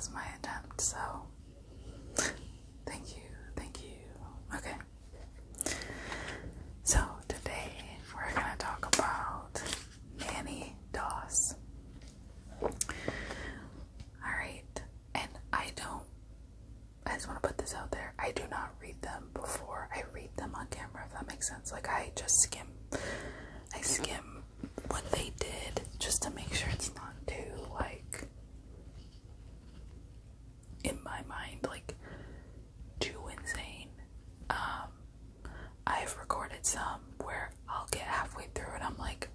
was my attempt, so thank you. Okay. So today we're gonna talk about Nannie Doss. Alright, and I just want to put this out there, I do not read them before I read them on camera, if that makes sense. Like, I skim what they did just to make sure it's not too, like, in my mind, like, too insane. I've recorded some where I'll get halfway through and I'm like,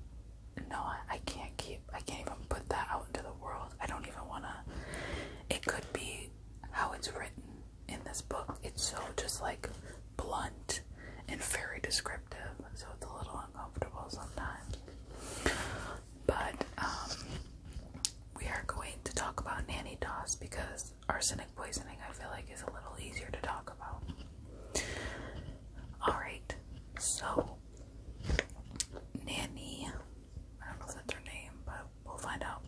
no, I can't even put that out into the world. I don't even want to. It could be how it's written in this book. It's so just like blunt and very descriptive, so it's a little uncomfortable sometimes. But we are going to talk about Nannie Doss because arsenic poisoning, I feel like, is a little easier to talk about. Alright, so Nannie, I don't know if that's her name, but we'll find out.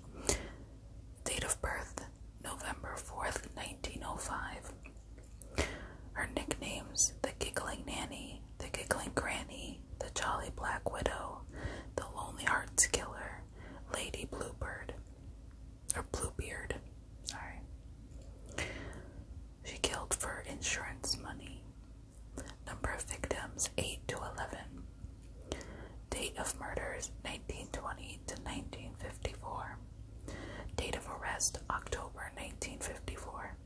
Date of birth, November 4th, 1905. Her nicknames: the Giggling Nanny, the Giggling Granny, the Jolly Black Widow, the Lonely Hearts Killer, Lady Bluebeard, or Bluebeard, sorry. She killed for insurance money. Number of victims, 8 to 11. Date of murders, 1920 to 1954. Date of arrest, October 1954.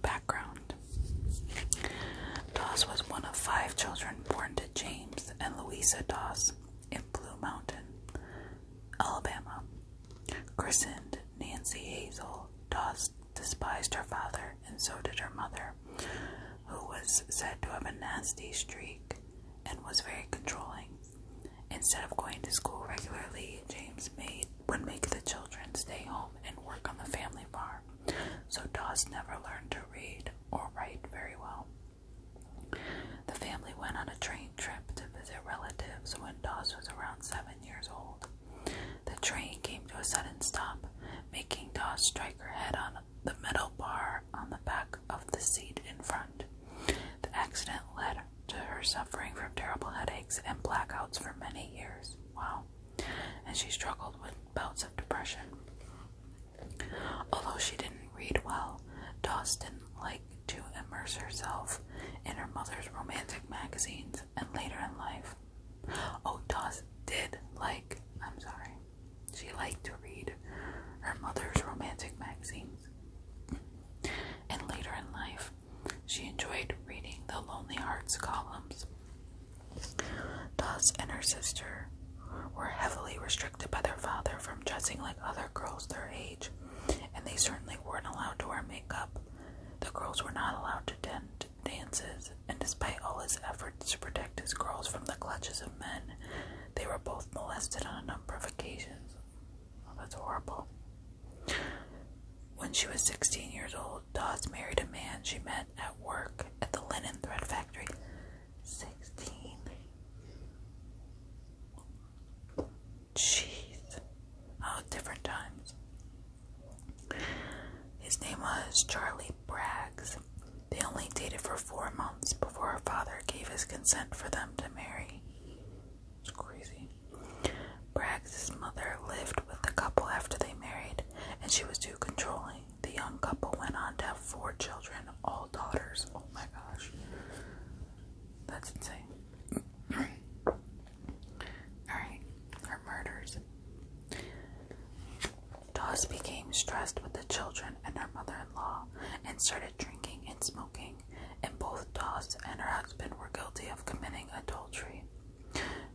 Background. Doss was one of 5 children born to James and Louisa Doss in Blue Mountain, Alabama. Christened Nancy Hazel, Doss despised her father, and so did her mother, who was said to have a nasty streak and was very controlling. Instead of going to school regularly, James would make the children stay home and work on the family farm, so Doss never learned to read or write very well. The family went on a train trip to visit relatives when Doss was around 7 years old. The train came to a sudden stop, making Doss strike her head on the metal bar on the back of the seat in front. The accident led to her suffering from terrible headaches and blackouts for many years. Wow. And she struggled with bouts of depression. Although she didn't read well, Doss didn't like to immerse herself in her mother's romantic magazines, and later in life, Doss did she liked to read her mother's romantic magazines. And later in life, she enjoyed reading the Lonely Hearts columns. Doss and her sister were heavily restricted by their father from dressing like other girls their age, and they certainly weren't allowed to wear makeup. The girls were not allowed to attend dances, and despite all his efforts to protect his girls from the clutches of men, they were both molested on a number of occasions. Oh, that's horrible. When she was 16 years old, Doss married a man she met at work at the linen thread factory. 16. Jeez. Oh, different times. His name was Charlie Braggs. They only dated for 4 months before her father gave his consent for them to marry. It's crazy. Braggs' mother lived with the couple after they married, and she was too controlling. The young couple went on to have 4 children, all daughters. Oh my gosh. That's insane. Alright, her murders. Doss became stressed with the children and her mother-in-law and started drinking and smoking, and both Doss and her husband were guilty of committing adultery.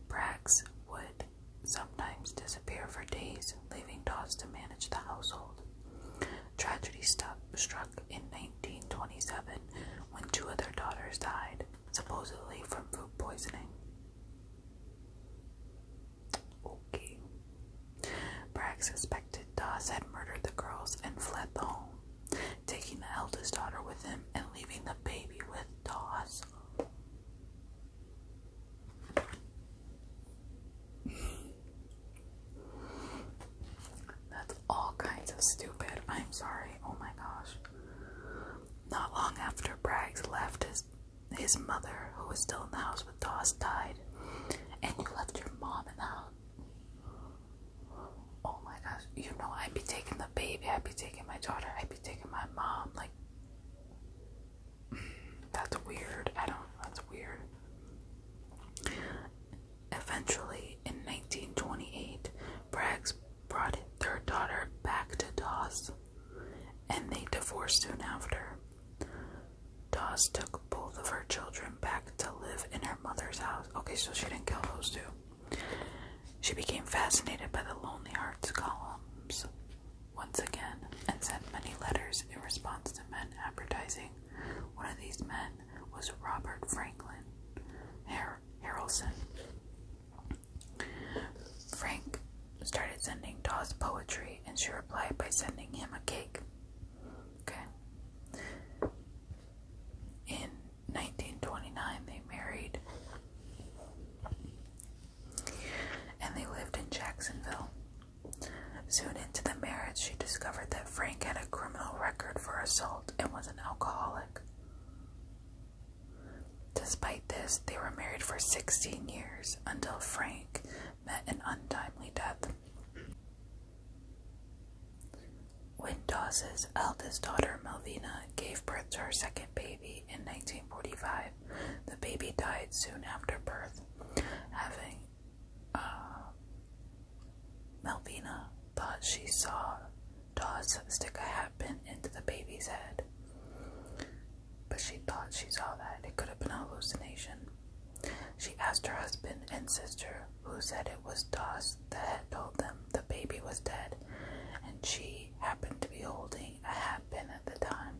Braggs would sometimes disappear for days, leaving Doss to manage the household. Tragedy struck in 1927 when 2 of their daughters died, supposedly from food poisoning. Okay. Bragg suspected Doss had murdered the girls and fled the home, taking the eldest daughter with him and leaving the baby with Doss. That's all kinds of stupid. I'm sorry. Oh my gosh. Not long after Braggs left, his mother, who was still in the house with Dawes, died. And you left your mom in the house. Oh my gosh. You know, I'd be taking the baby, I'd be taking my daughter, I'd be taking my mom. Like, that's weird. That's weird. Eventually, in 1928, Braggs brought their daughter back to Dawes, and they divorced soon after. Dawes took both of her children back to live in her mother's house. Okay, so she didn't kill those two. She became fascinated by the Lonely Hearts columns once again and sent many letters in response to men advertising. One of these men was Robert Franklin Harrelson. Frank started sending Dawes poetry, and she replied by sending him a cake. Okay. In 1929, they married, and they lived in Jacksonville. Soon into the marriage, she discovered that Frank had a criminal record for assault and was an alcoholic. Despite this, they were married for 16 years until Frank met an untimely death. When Dawes' eldest daughter, Melvina, gave birth to her second baby in 1945, the baby died soon after birth. Melvina thought she saw Dawes stick a hat pin into the baby's head, but she thought she saw that. It could have been a hallucination. She asked her husband and sister, who said it was Dawes that had told them the baby was dead, and she happened to be holding a hat pin at the time.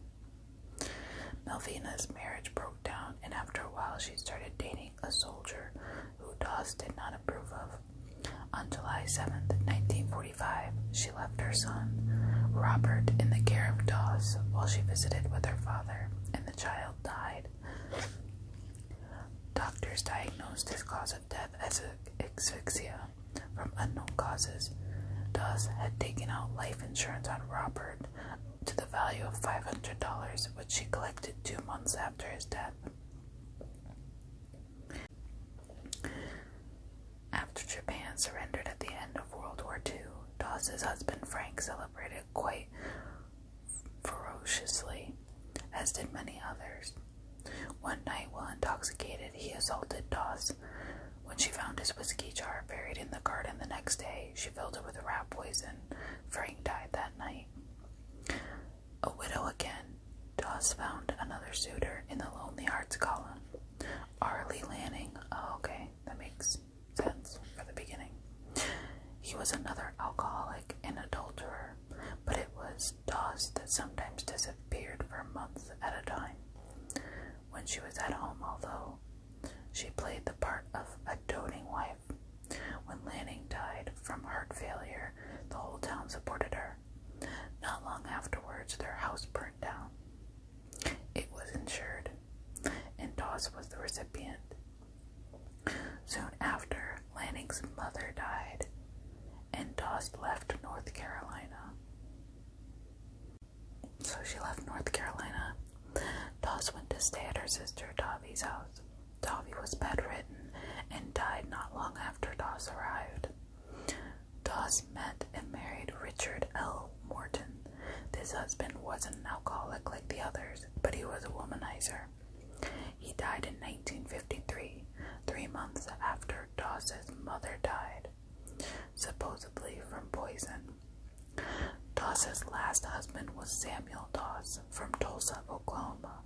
Melvina's marriage broke down, and after a while she started dating a soldier who Dawes did not approve of. On July 7th, 1945, she left her son, Robert, in the care of Dawes while she visited with her father, and the child died. Doctors diagnosed his cause of death as asphyxia from unknown causes. Dawes had taken out life insurance on Robert to the value of $500, which she collected 2 months after his death. After Japan surrendered at the end of World War II, Dawes' husband Frank celebrated quite ferociously, as did many others. One night, while intoxicated, he assaulted Dawes. When she found his whiskey jar buried in the garden the next day, she filled it with rat poison. Frank died that night. A widow again, Dawes found another suitor in the Lonely Hearts column, Arlie Lanning. Oh, okay, that makes sense for the beginning. He was another alcoholic and adulterer, but it was Dawes that sometimes disappeared for months at a time. When she was at home, although, she played the part of a doting wife. When Lanning died from heart failure, the whole town supported her. Not long afterwards, their house burned down. It was insured, and Dawes was the recipient. Soon after, Lanning's mother died, and Dawes left North Carolina. So she left North Carolina. Dawes went to stay at her sister Davi's house. Davi was bedridden and died not long after Dawes arrived. Dawes met and married Richard L. Morton. This husband wasn't an alcoholic like the others, but he was a womanizer. He died in 1953, 3 months after Dawes' mother died, supposedly from poison. Dawes' last husband was Samuel Dawes from Tulsa, Oklahoma.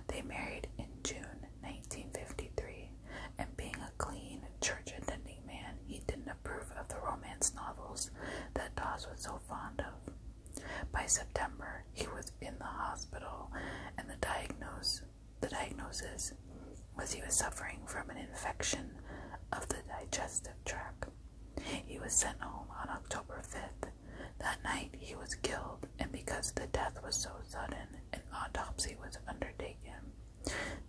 They married in June 1953, and being a clean, church-attending man, he didn't approve of the romance novels that Dawes was so fond of. By September, he was in the hospital, and the diagnosis was he was suffering from an infection of the digestive tract. He was sent home on October 5th. That night, he was killed, and because the death was so sudden, an autopsy was undertaken.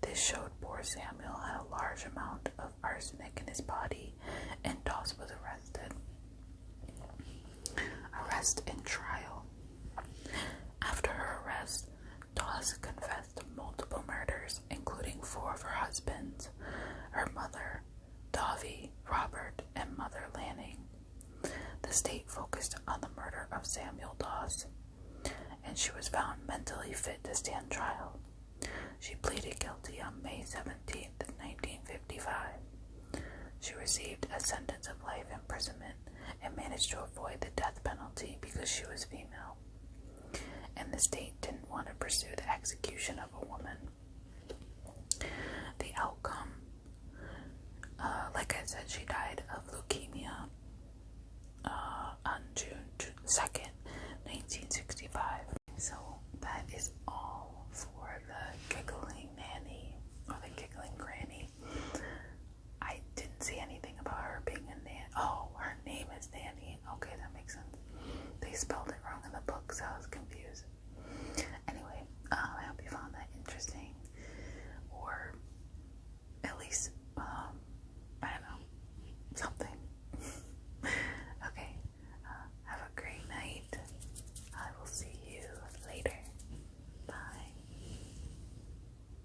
This showed poor Samuel had a large amount of arsenic in his body, and Dawes was arrested. Arrest and trial. Harvey, Robert, and Mother Lanning. The state focused on the murder of Samuel Dawes, and she was found mentally fit to stand trial. She pleaded guilty on May 17th, 1955. She received a sentence of life imprisonment and managed to avoid the death penalty because she was female, and the state didn't want to pursue the execution of a woman. The outcome, like I said, she died of leukemia on June 2nd, 1965. So that is all for the giggling nanny, or the giggling granny. I didn't see anything about her being a nanny. Oh, her name is Nannie. Okay, that makes sense. They spelled it